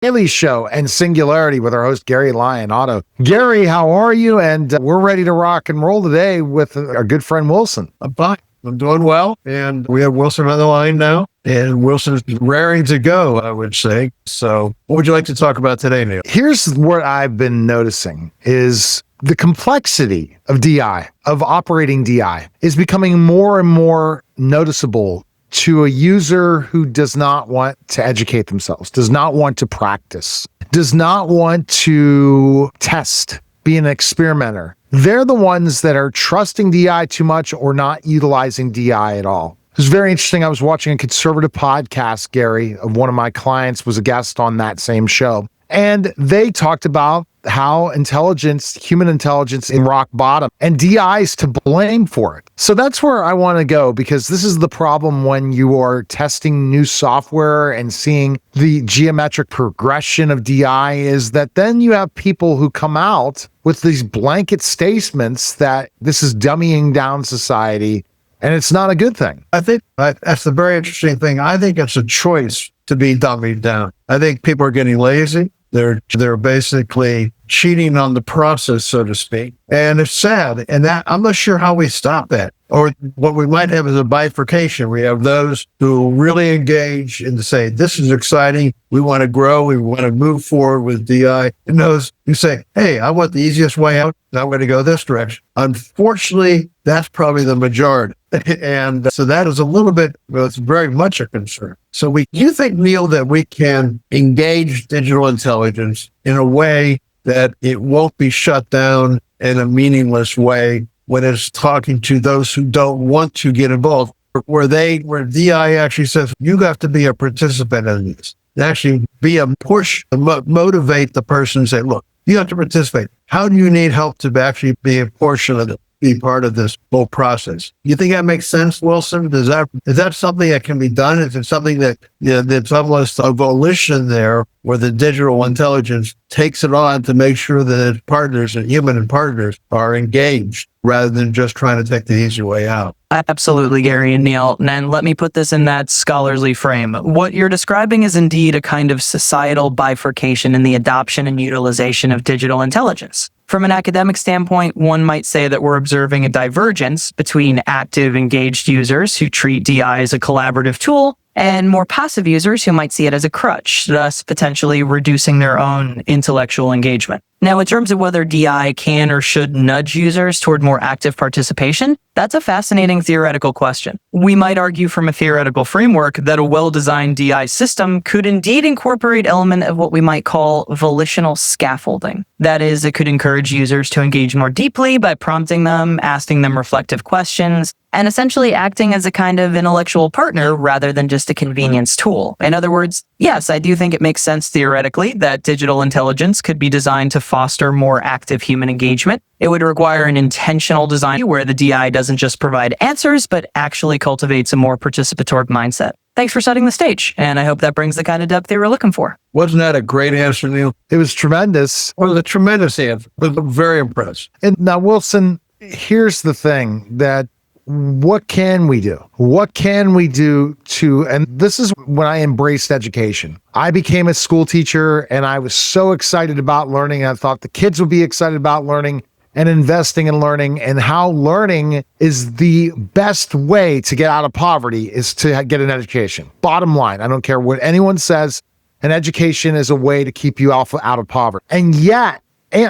Daily Show and Singularity with our host, Gary Lyon, Otto. Gary, how are you? And we're ready to rock and roll today with our good friend, Wilson. I'm fine. I'm doing well. And we have Wilson on the line now. And Wilson's raring to go, I would say. So what would you like to talk about today, Neil? Here's what I've been noticing is the complexity of DI, of operating DI, is becoming more and more noticeable to a user who does not want to educate themselves, does not want to practice, does not want to test, be an experimenter. They're the ones that are trusting DI too much or not utilizing DI at all. It was very interesting. I was watching a conservative podcast, Gary, of one of my clients was a guest on that same show. And they talked about how human intelligence in rock bottom, and DI is to blame for it. So that's where I want to go, because this is the problem when you are testing new software and seeing the geometric progression of DI, is that then you have people who come out with these blanket statements that this is dummying down society, and it's not a good thing. I think that's the very interesting thing. I think it's a choice to be dummied down. I think people are getting lazy. They're basically cheating on the process, so to speak. And it's sad. And that I'm not sure how we stop that. Or what we might have is a bifurcation. We have those who really engage and say, this is exciting. We want to grow. We want to move forward with DI. And those who say, hey, I want the easiest way out. I'm going to go this direction. Unfortunately, that's probably the majority. And so that is a little bit, well, it's very much a concern. So you think, Neil, that we can engage digital intelligence in a way that it won't be shut down in a meaningless way when it's talking to those who don't want to get involved, where DI actually says, you have to be a participant in this. Actually be a push, motivate the person and say, look, you have to participate. How do you need help to actually be a portion of it? Be part of this whole process. You think that makes sense, Wilson? Is that something that can be done? Is it something that, that's almost a volition there where the digital intelligence takes it on to make sure that its partners and human partners are engaged rather than just trying to take the easy way out? Absolutely, Gary and Neil. And let me put this in that scholarly frame. What you're describing is indeed a kind of societal bifurcation in the adoption and utilization of digital intelligence. From an academic standpoint, one might say that we're observing a divergence between active, engaged users who treat DI as a collaborative tool and more passive users who might see it as a crutch, thus potentially reducing their own intellectual engagement. Now, in terms of whether DI can or should nudge users toward more active participation, that's a fascinating theoretical question. We might argue from a theoretical framework that a well-designed DI system could indeed incorporate element of what we might call volitional scaffolding. That is, it could encourage users to engage more deeply by prompting them, asking them reflective questions, and essentially acting as a kind of intellectual partner rather than just a convenience tool. In other words, yes, I do think it makes sense theoretically that digital intelligence could be designed to foster more active human engagement. It would require an intentional design where the DI doesn't just provide answers, but actually cultivates a more participatory mindset. Thanks for setting the stage, and I hope that brings the kind of depth they were looking for. Wasn't that a great answer, Neil? It was tremendous. Well, it was a tremendous answer. I'm very impressed. And now, Wilson, here's the thing that what can we do? What can we do and this is when I embraced education. I became a school teacher and I was so excited about learning. I thought the kids would be excited about learning and investing in learning, and how learning is the best way to get out of poverty is to get an education. Bottom line, I don't care what anyone says, an education is a way to keep you out of poverty. And yet,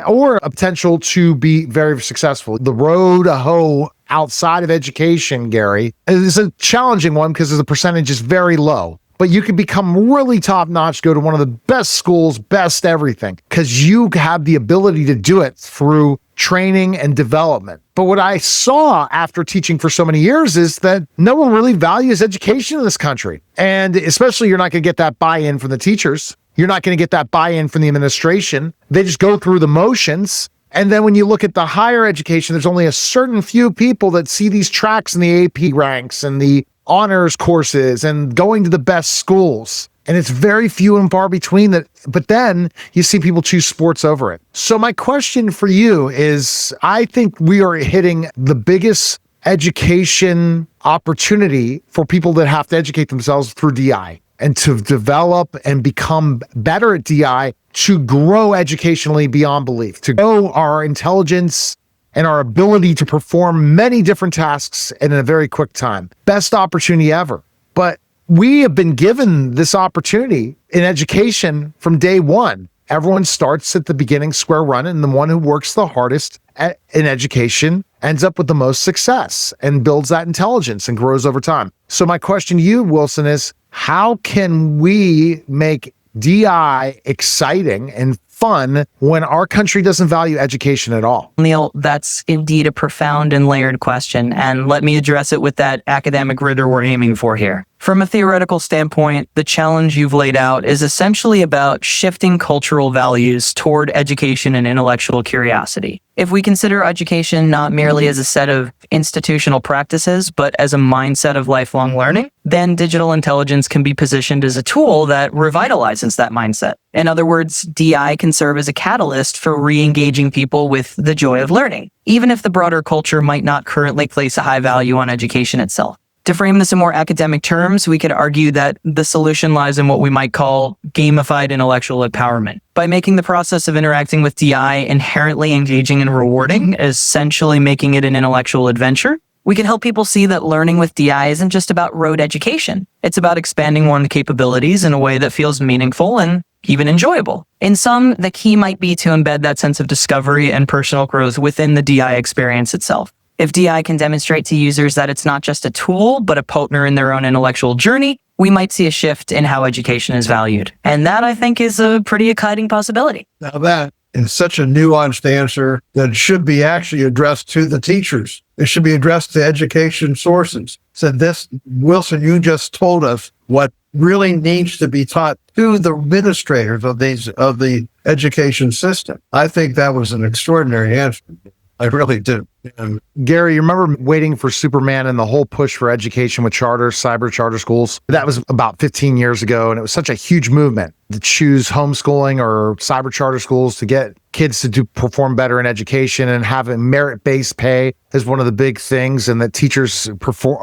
or a potential to be very successful. The road outside of education, Gary, is a challenging one because the percentage is very low. But you can become really top-notch, go to one of the best schools, best everything, because you have the ability to do it through training and development. But what I saw after teaching for so many years is that no one really values education in this country. And especially you're not going to get that buy-in from the teachers. You're not going to get that buy-in from the administration. They just go through the motions. And then when you look at the higher education, there's only a certain few people that see these tracks in the AP ranks and the honors courses and going to the best schools. And it's very few and far between that. But then you see people choose sports over it. So my question for you is, I think we are hitting the biggest education opportunity for people that have to educate themselves through DI. and to develop and become better at DI, to grow educationally beyond belief, to grow our intelligence and our ability to perform many different tasks in a very quick time. Best opportunity ever. But we have been given this opportunity in education from day one. Everyone starts at the beginning square one, and the one who works the hardest in education ends up with the most success and builds that intelligence and grows over time. So my question to you, Wilson, is how can we make DI exciting and fun when our country doesn't value education at all? Neil, that's indeed a profound and layered question, and let me address it with that academic rigor we're aiming for here. From a theoretical standpoint, the challenge you've laid out is essentially about shifting cultural values toward education and intellectual curiosity. If we consider education not merely as a set of institutional practices, but as a mindset of lifelong learning, then digital intelligence can be positioned as a tool that revitalizes that mindset. In other words, DI can serve as a catalyst for re-engaging people with the joy of learning, even if the broader culture might not currently place a high value on education itself. To frame this in more academic terms, we could argue that the solution lies in what we might call gamified intellectual empowerment. By making the process of interacting with DI inherently engaging and rewarding, essentially making it an intellectual adventure, we can help people see that learning with DI isn't just about rote education. It's about expanding one's capabilities in a way that feels meaningful and even enjoyable. In sum, the key might be to embed that sense of discovery and personal growth within the DI experience itself. If DI can demonstrate to users that it's not just a tool, but a partner in their own intellectual journey, we might see a shift in how education is valued. And that, I think, is a pretty exciting possibility. Now that is such a nuanced answer that should be actually addressed to the teachers. It should be addressed to education sources. So this, Wilson, you just told us what really needs to be taught to the administrators of the education system. I think that was an extraordinary answer. I really do. Gary, you remember waiting for Superman and the whole push for education with charters, cyber charter schools? That was about 15 years ago, and it was such a huge movement to choose homeschooling or cyber charter schools to get kids to perform better in education, and having merit-based pay is one of the big things, and that teachers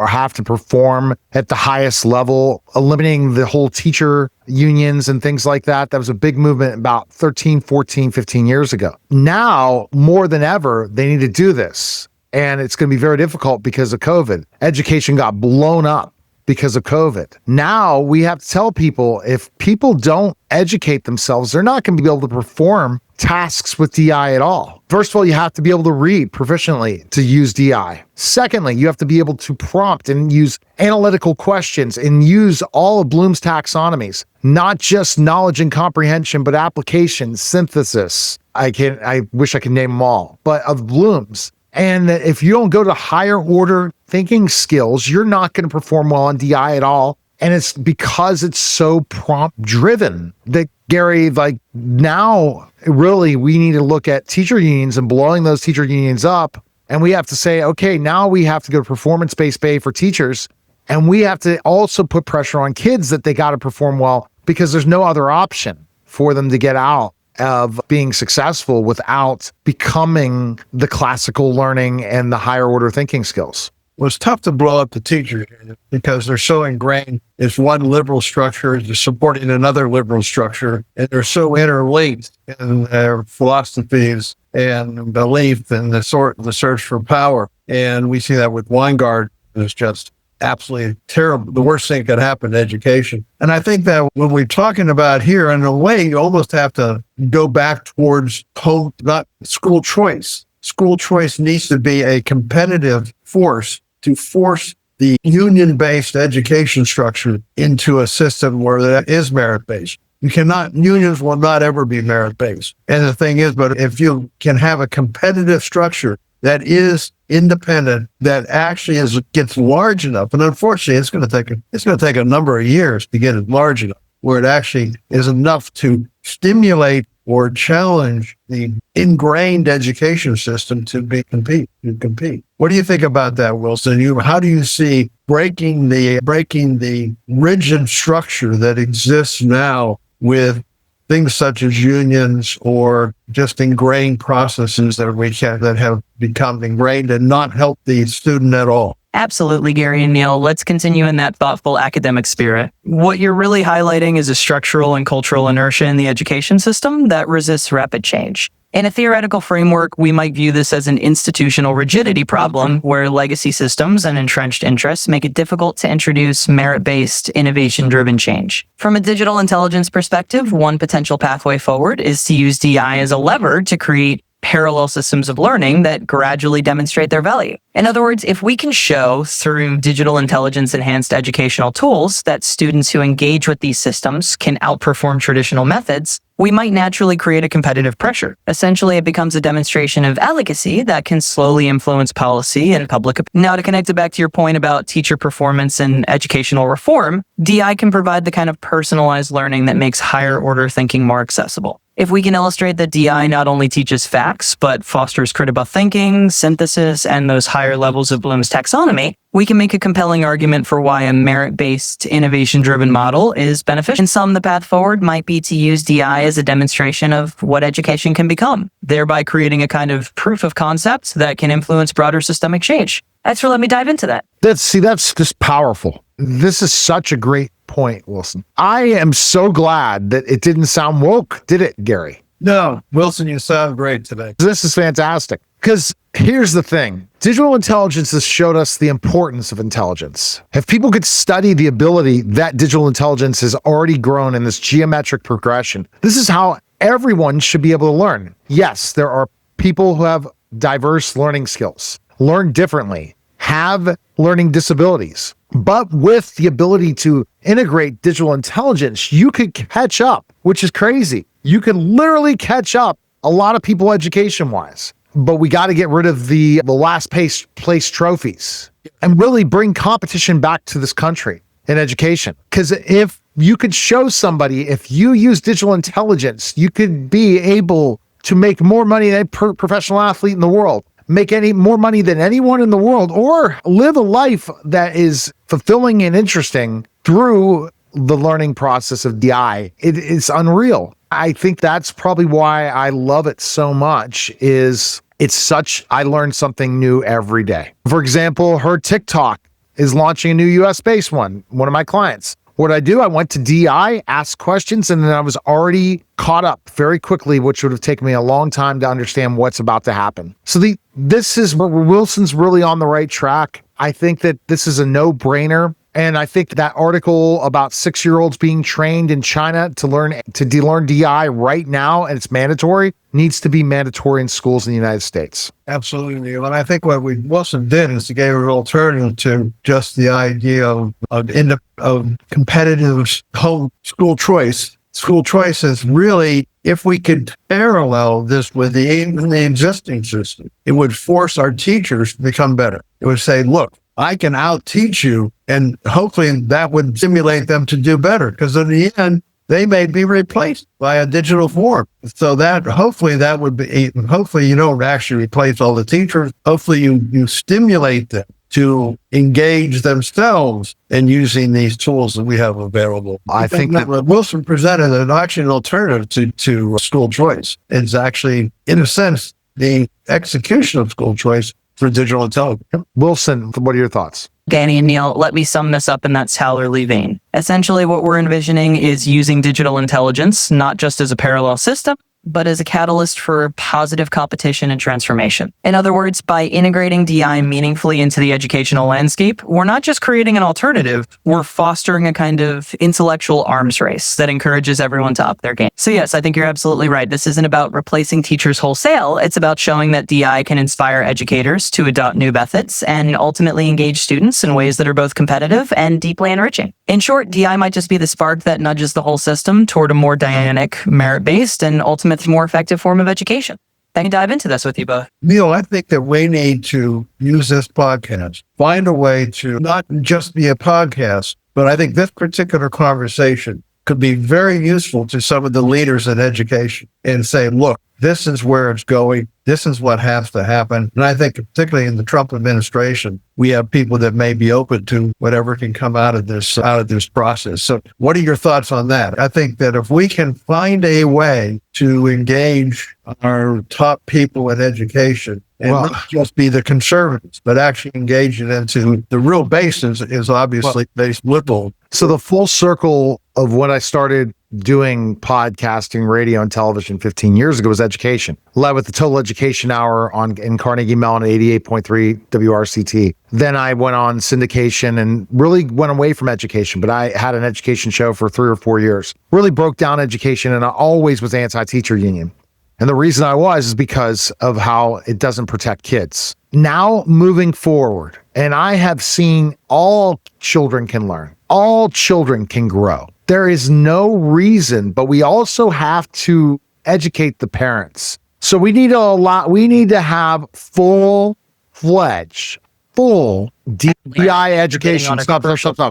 have to perform at the highest level, eliminating the whole teacher unions and things like that. That was a big movement about 13, 14, 15 years ago. Now, more than ever, they need to do this. And it's going to be very difficult because of COVID. Education got blown up because of COVID. Now we have to tell people, if people don't educate themselves, they're not going to be able to perform tasks with DI at all. First of all, you have to be able to read proficiently to use DI. Secondly, you have to be able to prompt and use analytical questions and use all of Bloom's taxonomies, not just knowledge and comprehension, but application, synthesis. I wish I could name them all, but of Bloom's. And if you don't go to higher order thinking skills, you're not going to perform well on DI at all. And it's because it's so prompt driven that, Gary, like now, really, we need to look at teacher unions and blowing those teacher unions up. And we have to say, okay, now we have to go to performance-based pay for teachers. And we have to also put pressure on kids that they got to perform well, because there's no other option for them to get out of being successful without becoming the classical learning and the higher order thinking skills. Well, it's tough to blow up the teachers because they're so ingrained. It's one liberal structure is supporting another liberal structure, and they're so interlinked in their philosophies and belief and the search for power. And we see that with Weingart. It's just absolutely terrible. The worst thing that could happen to education. And I think that when we're talking about here, in a way, you almost have to go back towards not school choice. School choice needs to be a competitive force to force the union-based education structure into a system where that is merit-based. Unions will not ever be merit-based. And the thing is, but if you can have a competitive structure that is independent, that actually gets large enough, and unfortunately, it's going to take a number of years to get it large enough, where it actually is enough to stimulate or challenge the ingrained education system to compete. What do you think about that, Wilson? How do you see breaking the rigid structure that exists now with things such as unions or just ingrained processes that have become ingrained and not help the student at all? Absolutely, Gary and Neil. Let's continue in that thoughtful academic spirit. What you're really highlighting is a structural and cultural inertia in the education system that resists rapid change. In a theoretical framework, we might view this as an institutional rigidity problem where legacy systems and entrenched interests make it difficult to introduce merit-based, innovation-driven change. From a digital intelligence perspective, one potential pathway forward is to use DI as a lever to create parallel systems of learning that gradually demonstrate their value. In other words, if we can show through digital intelligence enhanced educational tools that students who engage with these systems can outperform traditional methods, we might naturally create a competitive pressure. Essentially, it becomes a demonstration of efficacy that can slowly influence policy and public opinion. Now, to connect it back to your point about teacher performance and educational reform, DI can provide the kind of personalized learning that makes higher order thinking more accessible. If we can illustrate that DI not only teaches facts, but fosters critical thinking, synthesis, and those higher levels of Bloom's taxonomy, we can make a compelling argument for why a merit-based, innovation-driven model is beneficial. In sum, the path forward might be to use DI as a demonstration of what education can become, thereby creating a kind of proof of concept that can influence broader systemic change. Thanks for letting me dive into that. That's just powerful. This is such a great point, Wilson. I am so glad that it didn't sound woke, did it, Gary? No, Wilson, you sound great today. This is fantastic. Because here's the thing. Digital intelligence has showed us the importance of intelligence. If people could study the ability that digital intelligence has already grown in this geometric progression, this is how everyone should be able to learn. Yes, there are people who have diverse learning skills, learn differently, have learning disabilities. But with the ability to integrate digital intelligence, you could catch up, which is crazy. You could literally catch up a lot of people education-wise. But we got to get rid of the last place trophies and really bring competition back to this country in education. Because if you could show somebody, if you use digital intelligence, you could be able to make more money than any professional athlete in the world, make any more money than anyone in the world, or live a life that is fulfilling and interesting through the learning process of DI. It is unreal. I think that's probably why I love it so much. I learn something new every day. For example, her TikTok is launching a new US-based one of my clients. What I do, I went to DI, asked questions, and then I was already caught up very quickly, which would have taken me a long time to understand what's about to happen. So this is where Wilson's really on the right track. I think that this is a no-brainer. And I think that article about 6-year-olds being trained in China to learn DI right now, and it's mandatory, needs to be mandatory in schools in the United States. Absolutely. And I think what Wilson did is he gave an alternative to just the idea of competitive home school choice. School choice is really, if we could parallel this with the existing system, it would force our teachers to become better. It would say, look, I can out-teach you, and hopefully that would stimulate them to do better, because in the end, they may be replaced by a digital form. So hopefully you don't actually replace all the teachers. Hopefully you stimulate them to engage themselves in using these tools that we have available. I think that Wilson presented an alternative to school choice. It's actually, in a sense, the execution of school choice for digital intelligence. Wilson, what are your thoughts? Danny and Neil, let me sum this up in that scholarly vein. Essentially, what we're envisioning is using digital intelligence not just as a parallel system, but as a catalyst for positive competition and transformation. In other words, by integrating DI meaningfully into the educational landscape, we're not just creating an alternative, we're fostering a kind of intellectual arms race that encourages everyone to up their game. So yes, I think you're absolutely right. This isn't about replacing teachers wholesale. It's about showing that DI can inspire educators to adopt new methods and ultimately engage students in ways that are both competitive and deeply enriching. In short, DI might just be the spark that nudges the whole system toward a more dynamic, merit-based, and ultimately more effective form of education. I can dive into this with you both. Neil, I think that we need to use this podcast, find a way to not just be a podcast, but I think this particular conversation could be very useful to some of the leaders in education and say, look, this is where it's going. This is what has to happen. And I think particularly in the Trump administration, we have people that may be open to whatever can come out of this process. So what are your thoughts on that? I think that if we can find a way to engage our top people in education and not just be the conservatives, but actually engage it into the real base is obviously based liberal. So the full circle of when I started doing podcasting, radio, and television 15 years ago was education. Led with the Total Education Hour in Carnegie Mellon at 88.3 WRCT. Then I went on syndication and really went away from education, but I had an education show for 3 or 4 years. Really broke down education, and I always was anti-teacher union. And the reason I was is because of how it doesn't protect kids. Now moving forward, and I have seen all children can learn. All children can grow. There is no reason, but we also have to educate the parents. So we need to have full-fledged, full DEI education. Stop.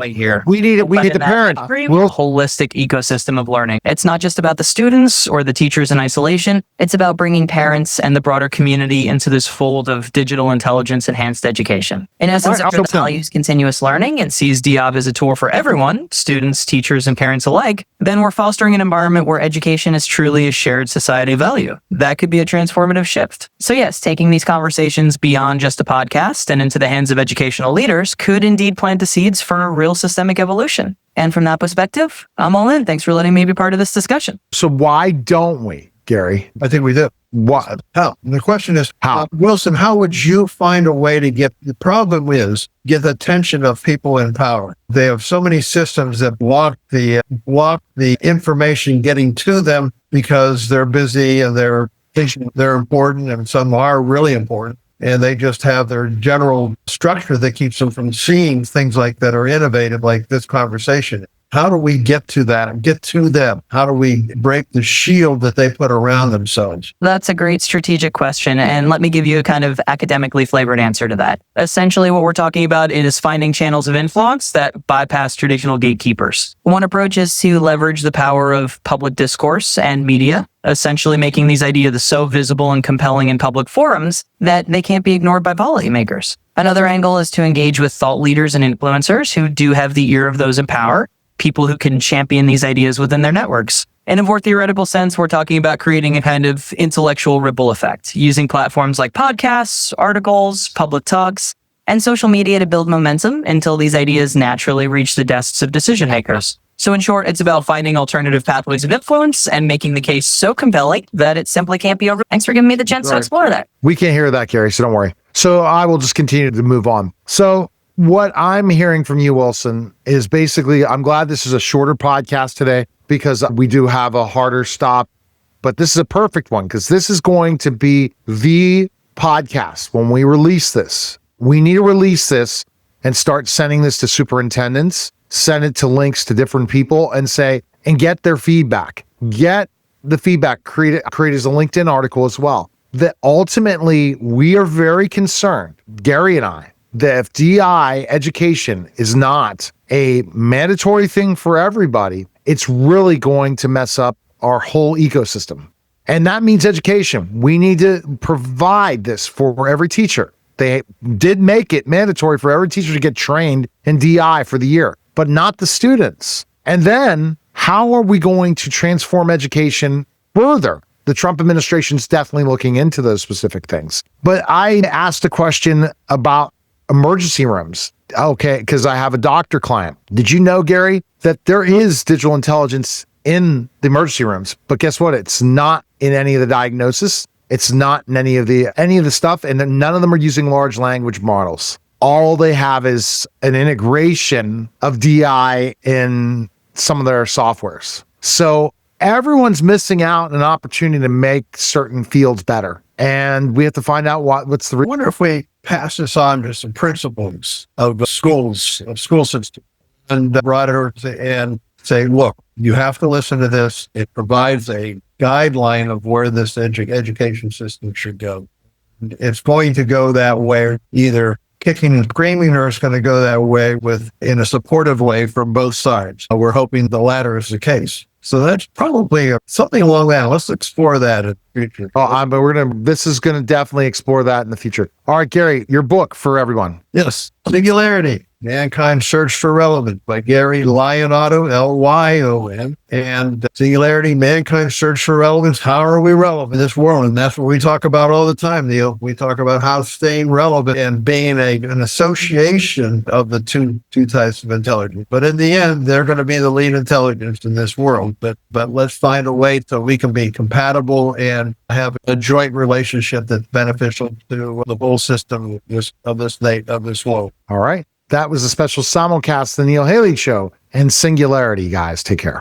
Here. We need the parents. We're a holistic ecosystem of learning. It's not just about the students or the teachers in isolation. It's about bringing parents and the broader community into this fold of digital intelligence enhanced education. In essence, if it values continuous learning and sees DIOB as a tool for everyone, students, teachers, and parents alike, then we're fostering an environment where education is truly a shared society value. That could be a transformative shift. So yes, taking these conversations beyond just a podcast and into the hands of educational leaders could indeed plant the seeds for a real systemic evolution. And from that perspective, I'm all in. Thanks for letting me be part of this discussion. So why don't we, Gary? I think we do. What? How? And the question is, how? Wilson, how would you find a way to get the attention of people in power? They have so many systems that block the information getting to them because they're busy and they're thinking they're important, and some are really important. And they just have their general structure that keeps them from seeing things like that are innovative, like this conversation. How do we get to that, get to them? How do we break the shield that they put around themselves? That's a great strategic question. And let me give you a kind of academically flavored answer to that. Essentially, what we're talking about is finding channels of influence that bypass traditional gatekeepers. One approach is to leverage the power of public discourse and media, essentially making these ideas so visible and compelling in public forums that they can't be ignored by policymakers. Another angle is to engage with thought leaders and influencers who do have the ear of those in power, people who can champion these ideas within their networks. In a more theoretical sense, we're talking about creating a kind of intellectual ripple effect, using platforms like podcasts, articles, public talks, and social media to build momentum until these ideas naturally reach the desks of decision makers. So in short, it's about finding alternative pathways of influence and making the case so compelling that it simply can't be over. Thanks for giving me the chance to explore that. We can't hear that, Gary, so don't worry. So I will just continue to move on. So what I'm hearing from you, Wilson, is basically, I'm glad this is a shorter podcast today because we do have a harder stop, but this is a perfect one because this is going to be the podcast when we release this. We need to release this and start sending this to superintendents, send it to links to different people and get their feedback. Get the feedback, create as a LinkedIn article as well. That ultimately we are very concerned, Gary and I, that if DI education is not a mandatory thing for everybody, it's really going to mess up our whole ecosystem. And that means education. We need to provide this for every teacher. They did make it mandatory for every teacher to get trained in DI for the year, but not the students. And then how are we going to transform education further? The Trump administration is definitely looking into those specific things. But I asked a question about emergency rooms. Okay, because I have a doctor client. Did you know, Gary, that there is digital intelligence in the emergency rooms? But guess what? It's not in any of the diagnosis. It's not in any of the stuff, and none of them are using large language models. All they have is an integration of DI in some of their softwares. So everyone's missing out on an opportunity to make certain fields better. And we have to find out what's the... I wonder if we pass this on to some principals of school system and broader and say, look, you have to listen to this. It provides a guideline of where this education system should go. It's going to go that way, either kicking and screaming, or it's going to go that way in a supportive way from both sides. We're hoping the latter is the case. So that's probably something along that. Let's explore that future. But this is going to definitely explore that in the future. All right, Gary, your book for everyone. Yes. Singularity, Mankind's Search for Relevance by Gary Lyon, Otto, Lyon. And Singularity, Mankind's Search for Relevance. How are we relevant in this world? And that's what we talk about all the time, Neil. We talk about how staying relevant and being an association of the two types of intelligence. But in the end, they're going to be the lead intelligence in this world. But let's find a way so we can be compatible and have a joint relationship that's beneficial to the whole system of this world. All right. That was a special simulcast of the Neil Haley Show and Singularity, guys. Take care.